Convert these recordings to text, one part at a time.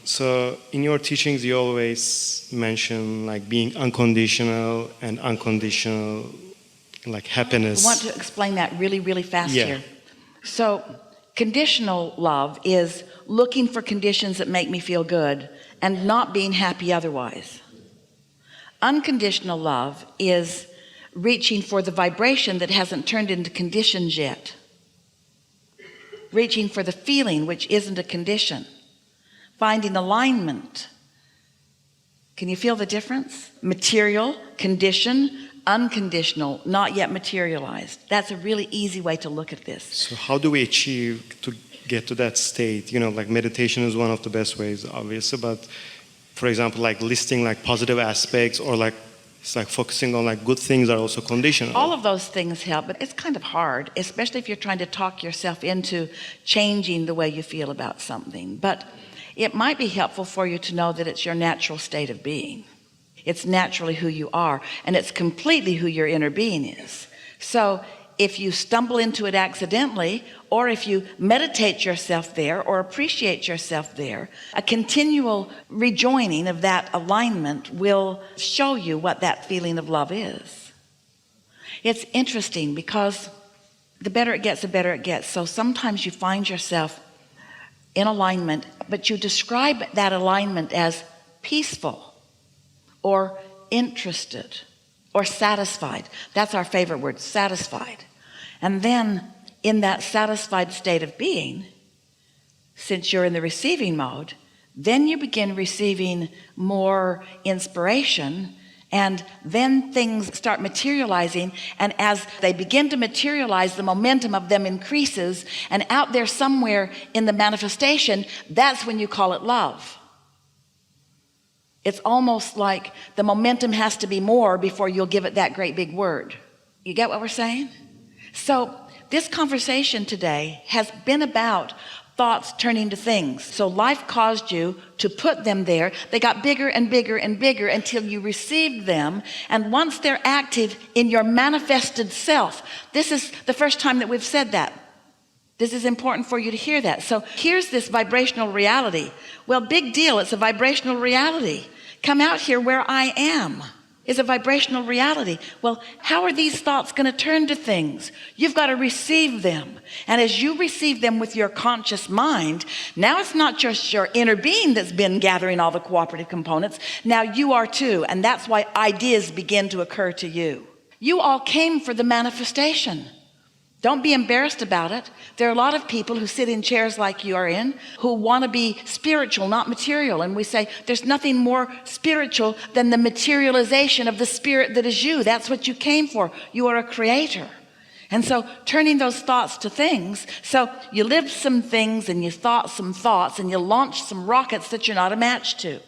So in your teachings, you always mention like being unconditional and unconditional, like happiness. I want to explain that really, really fast here. So conditional love is looking for conditions that make me feel good and not being happy otherwise. Unconditional love is reaching for the vibration that hasn't turned into conditions yet. Reaching for the feeling which isn't a condition. Finding alignment. Can you feel the difference? Material, condition, unconditional, not yet materialized. That's a really easy way to look at this. So how do we achieve to get to that state? You know, like meditation is one of the best ways, obviously, but for example, like listing like positive aspects, or like it's like focusing on like good things are also conditional. All of those things help, but it's kind of hard, especially if you're trying to talk yourself into changing the way you feel about something. But it might be helpful for you to know that it's your natural state of being. It's naturally who you are, and it's completely who your inner being is. So if you stumble into it accidentally, or if you meditate yourself there or appreciate yourself there, a continual rejoining of that alignment will show you what that feeling of love is. It's interesting because the better it gets, the better it gets. So sometimes you find yourself in alignment, but you describe that alignment as peaceful or interested or satisfied. That's our favorite word, satisfied. And then in that satisfied state of being, since you're in the receiving mode, then you begin receiving more inspiration, and then things start materializing, and as they begin to materialize, the momentum of them increases, and out there somewhere in the manifestation, that's when you call it love. It's almost like the momentum has to be more before you'll give it that great big word. You get what we're saying? So this conversation today has been about thoughts turning to things. So life caused you to put them there. They got bigger and bigger and bigger until you received them. And once they're active in your manifested self, this is the first time that we've said that. This is important for you to hear that. So here's this vibrational reality. Well, big deal. It's a vibrational reality. Come out here where I am. Is a vibrational reality. Well, how are these thoughts going to turn to things? You've got to receive them. And as you receive them with your conscious mind, now it's not just your inner being that's been gathering all the cooperative components. Now you are too. And that's why ideas begin to occur to you. You all came for the manifestation. Don't be embarrassed about it. There are a lot of people who sit in chairs like you are in, who want to be spiritual, not material. And we say, there's nothing more spiritual than the materialization of the spirit that is you. That's what you came for. You are a creator. And so turning those thoughts to things. So you lived some things and you thought some thoughts and you launched some rockets that you're not a match to.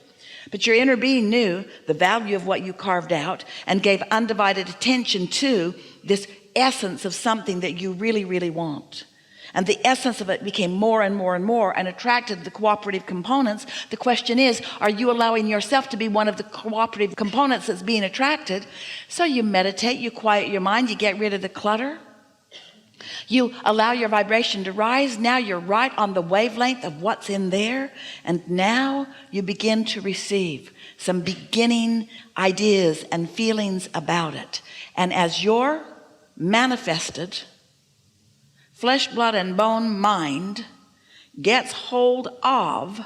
But your inner being knew the value of what you carved out and gave undivided attention to this essence of something that you really, really want. And the essence of it became more and more and more and attracted the cooperative components. The question is, are you allowing yourself to be one of the cooperative components that's being attracted? So you meditate, you quiet your mind, you get rid of the clutter. You allow your vibration to rise. Now you're right on the wavelength of what's in there. And now you begin to receive some beginning ideas and feelings about it. And as you're manifested, flesh, blood, and bone mind gets hold of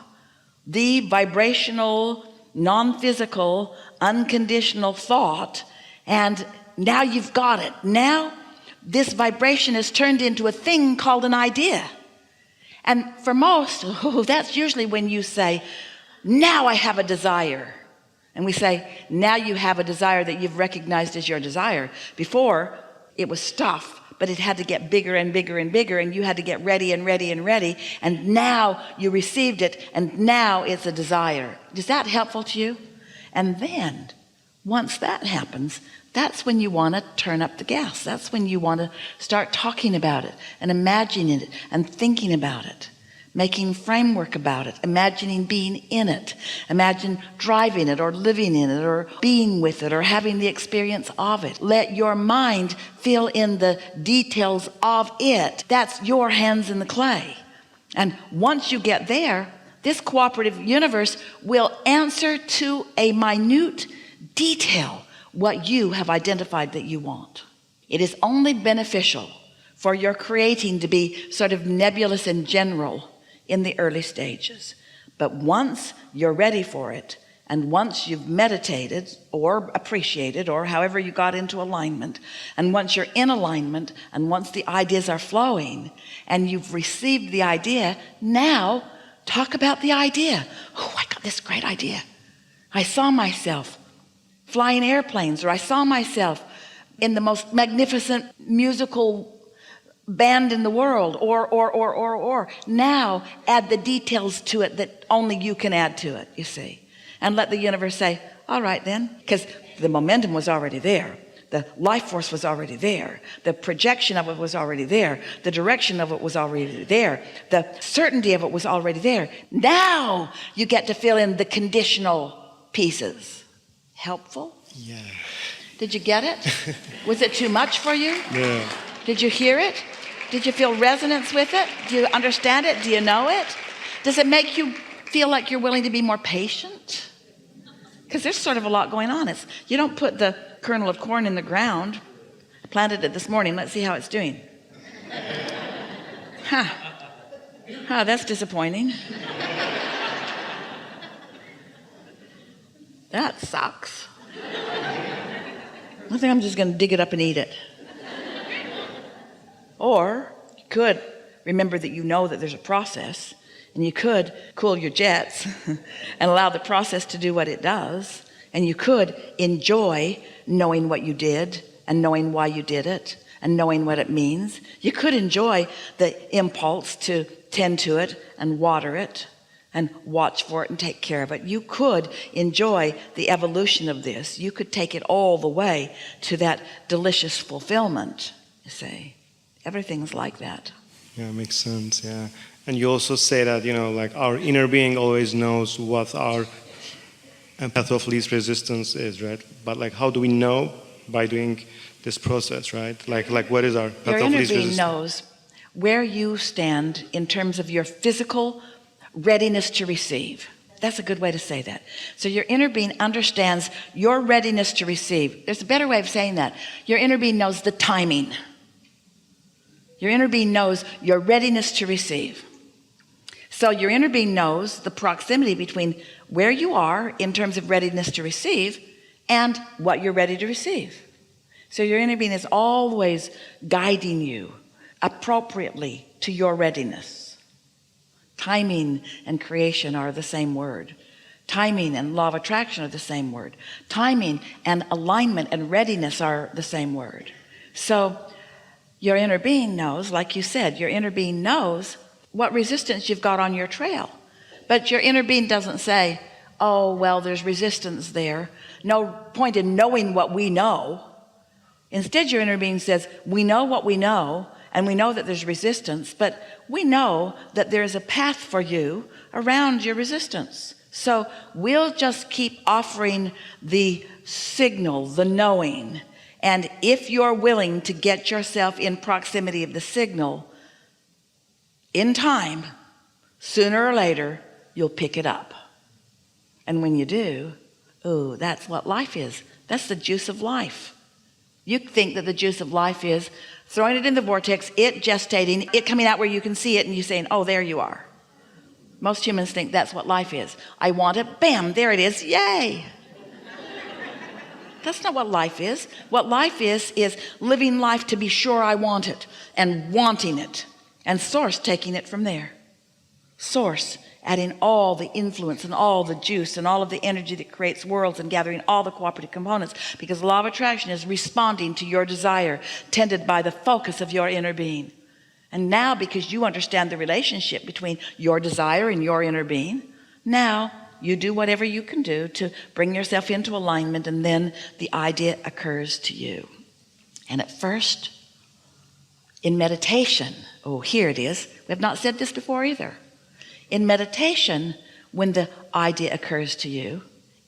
the vibrational, non-physical, unconditional thought, and now you've got it. Now this vibration is turned into a thing called an idea. And for most, that's usually when you say, now I have a desire. And we say, now you have a desire that you've recognized as your desire. Before, it was stuff, but it had to get bigger and bigger and bigger, and you had to get ready and ready and ready, and now you received it, and now it's a desire. Is that helpful to you? And then once that happens, that's when you want to turn up the gas. That's when you want to start talking about it and imagining it and thinking about it, making framework about it, imagining being in it, imagine driving it or living in it or being with it or having the experience of it. Let your mind fill in the details of it. That's your hands in the clay. And once you get there, This cooperative universe will answer to a minute detail what you have identified that you want. It is only beneficial for your creating to be sort of nebulous in general in the early stages. But once you're ready for it, and once you've meditated or appreciated or however you got into alignment, and once you're in alignment, and once the ideas are flowing and you've received the idea, now talk about the idea. Oh, I got this great idea. I saw myself flying airplanes, or I saw myself in the most magnificent musical band in the world, or now add the details to it that only you can add to it, you see, and let the universe say, all right then, because the momentum was already there, the life force was already there, the projection of it was already there, the direction of it was already there, the certainty of it was already there. Now you get to fill in the conditional pieces. Helpful? Yeah. Did you get it? Was it too much for you? Yeah. Did you hear it? Did you feel resonance with it? Do you understand it? Do you know it? Does it make you feel like you're willing to be more patient? Because there's sort of a lot going on. You don't put the kernel of corn in the ground. I planted it this morning. Let's see how it's doing. That's disappointing. That sucks. I think I'm just going to dig it up and eat it. Or you could remember that you know that there's a process, and you could cool your jets and allow the process to do what it does, and you could enjoy knowing what you did and knowing why you did it and knowing what it means. You could enjoy the impulse to tend to it and water it and watch for it and take care of it. You could enjoy the evolution of this. You could take it all the way to that delicious fulfillment, you see. Everything's like that. Yeah, makes sense. Yeah. And you also say that, like our inner being always knows what our path of least resistance is, right? But like, how do we know? By doing this process, right? Like what is our path Your of inner least being resistance? knows where you stand in terms of your physical readiness to receive. That's a good way to say that. So your inner being understands your readiness to receive. There's a better way of saying that. Your inner being knows the timing. Your inner being knows your readiness to receive. So your inner being knows the proximity between where you are in terms of readiness to receive and what you're ready to receive. So your inner being is always guiding you appropriately to your readiness. Timing and creation are the same word. Timing and law of attraction are the same word. Timing and alignment and readiness are the same word. So your inner being knows, like you said, your inner being knows what resistance you've got on your trail. But your inner being doesn't say, oh, well, there's resistance there. No point in knowing what we know. Instead, your inner being says, we know what we know, and we know that there's resistance, but we know that there's a path for you around your resistance. So we'll just keep offering the signal, the knowing. And if you're willing to get yourself in proximity of the signal, in time, sooner or later, you'll pick it up. And when you do, oh, that's what life is. That's the juice of life. You think that the juice of life is throwing it in the vortex, it gestating, it coming out where you can see it, and you saying, oh, there you are. Most humans think that's what life is. I want it, bam, there it is, yay. That's not what life is. What life is living life to be sure I want it, and wanting it, and source taking it from there. Source adding all the influence and all the juice and all of the energy that creates worlds, and gathering all the cooperative components, because the law of attraction is responding to your desire, tended by the focus of your inner being. And now, because you understand the relationship between your desire and your inner being, now you do whatever you can do to bring yourself into alignment, and then the idea occurs to you. And at first, in meditation, oh, here it is. We have not said this before either. In meditation, when the idea occurs to you,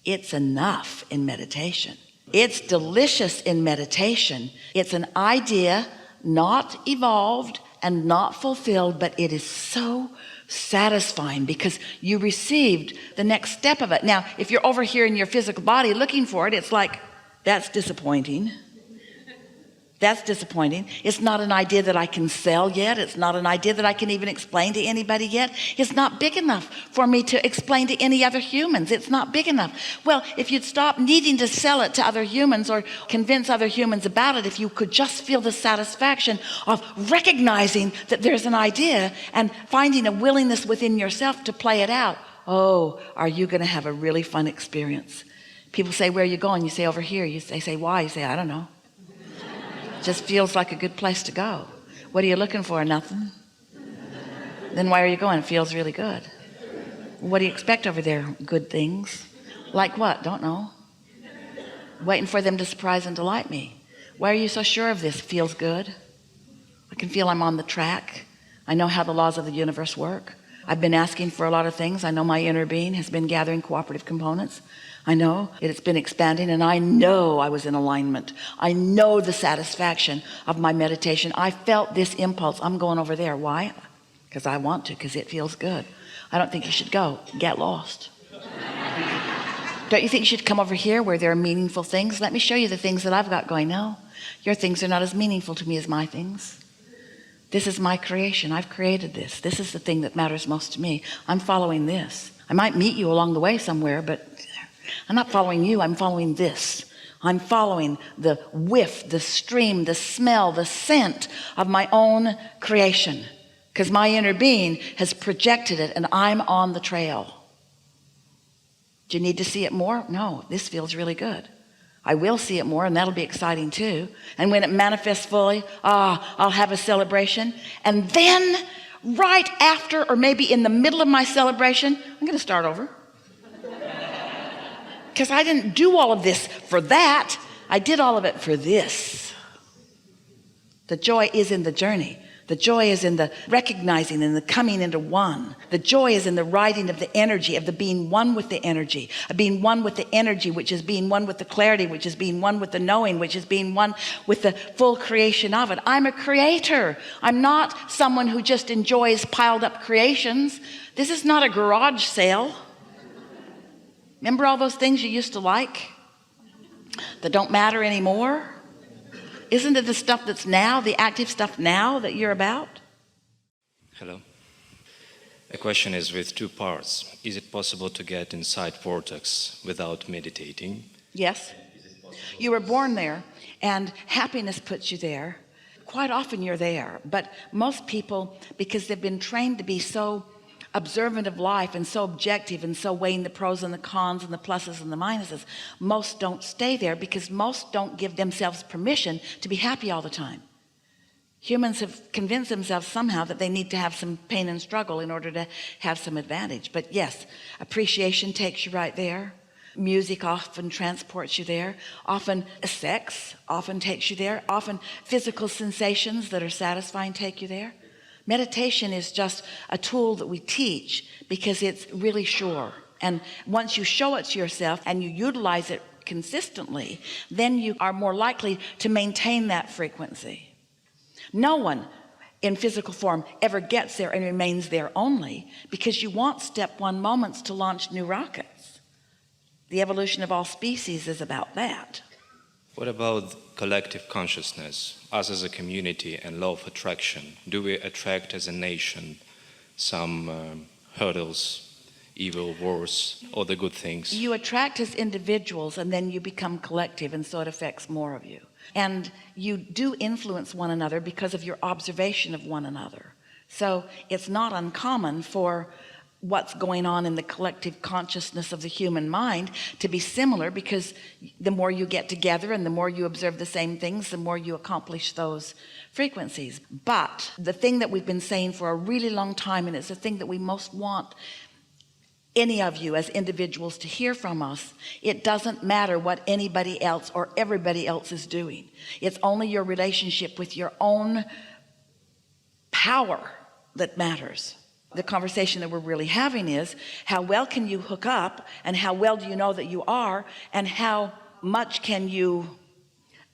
it's enough in meditation. It's delicious in meditation. It's an idea not evolved and not fulfilled, but it is so satisfying because you received the next step of it. Now, if you're over here in your physical body looking for it, it's like, that's disappointing. That's disappointing. It's not an idea that I can sell yet. It's not an idea that I can even explain to anybody yet. It's not big enough for me to explain to any other humans. It's not big enough. Well, if you'd stop needing to sell it to other humans or convince other humans about it, if you could just feel the satisfaction of recognizing that there's an idea and finding a willingness within yourself to play it out, oh, are you going to have a really fun experience? People say, where are you going? You say, over here. They say, why? You say, I don't know. Just feels like a good place to go. What are you looking for? Nothing. Then why are you going? It feels really good. What do you expect over there? Good things. Like what? Don't know. Waiting for them to surprise and delight me. Why are you so sure of this? Feels good. I can feel I'm on the track. I know how the laws of the universe work. I've been asking for a lot of things. I know my inner being has been gathering cooperative components. I know it's been expanding, and I know I was in alignment. I know the satisfaction of my meditation. I felt this impulse. I'm going over there. Why? Because I want to, because it feels good. I don't think you should go. Get lost. Don't you think you should come over here where there are meaningful things? Let me show you the things that I've got going. No, your things are not as meaningful to me as my things. This is my creation. I've created this. This is the thing that matters most to me. I'm following this. I might meet you along the way somewhere, but I'm not following you. I'm following this. I'm following the whiff, the stream, the smell, the scent of my own creation, because my inner being has projected it and I'm on the trail. Do you need to see it more? No, this feels really good. I will see it more, and that'll be exciting too. And when it manifests fully, I'll have a celebration. And then right after, or maybe in the middle of my celebration, I'm going to start over. Because I didn't do all of this for that. I did all of it for this. The joy is in the journey. The joy is in the recognizing and the coming into one. The joy is in the riding of the energy, of the being one with the energy, of being one with the energy, which is being one with the clarity, which is being one with the knowing, which is being one with the full creation of it. I'm a creator. I'm not someone who just enjoys piled up creations. This is not a garage sale. Remember all those things you used to like that don't matter anymore? Isn't it the stuff that's now, the active stuff now that you're about? Hello. A question is with two parts. Is it possible to get inside vortex without meditating? Yes. You were born there, and happiness puts you there. Quite often you're there, but most people, because they've been trained to be so observant of life and so objective and so weighing the pros and the cons and the pluses and the minuses, most don't stay there because most don't give themselves permission to be happy all the time. Humans have convinced themselves somehow that they need to have some pain and struggle in order to have some advantage. But yes, appreciation takes you right there. Music often transports you there. Often sex often takes you there. Often physical sensations that are satisfying take you there. Meditation is just a tool that we teach because it's really sure. And once you show it to yourself and you utilize it consistently, then you are more likely to maintain that frequency. No one in physical form ever gets there and remains there only because you want step one moments to launch new rockets. The evolution of all species is about that. What about collective consciousness, us as a community and law of attraction? Do we attract as a nation some hurdles, evil, wars, or the good things? You attract as individuals and then you become collective, and so it affects more of you. And you do influence one another because of your observation of one another. So it's not uncommon for what's going on in the collective consciousness of the human mind to be similar, because the more you get together and the more you observe the same things, the more you accomplish those frequencies. But the thing that we've been saying for a really long time, and it's the thing that we most want any of you as individuals to hear from us, it doesn't matter what anybody else or everybody else is doing. It's only your relationship with your own power that matters. The conversation that we're really having is, how well can you hook up, and how well do you know that you are, and how much can you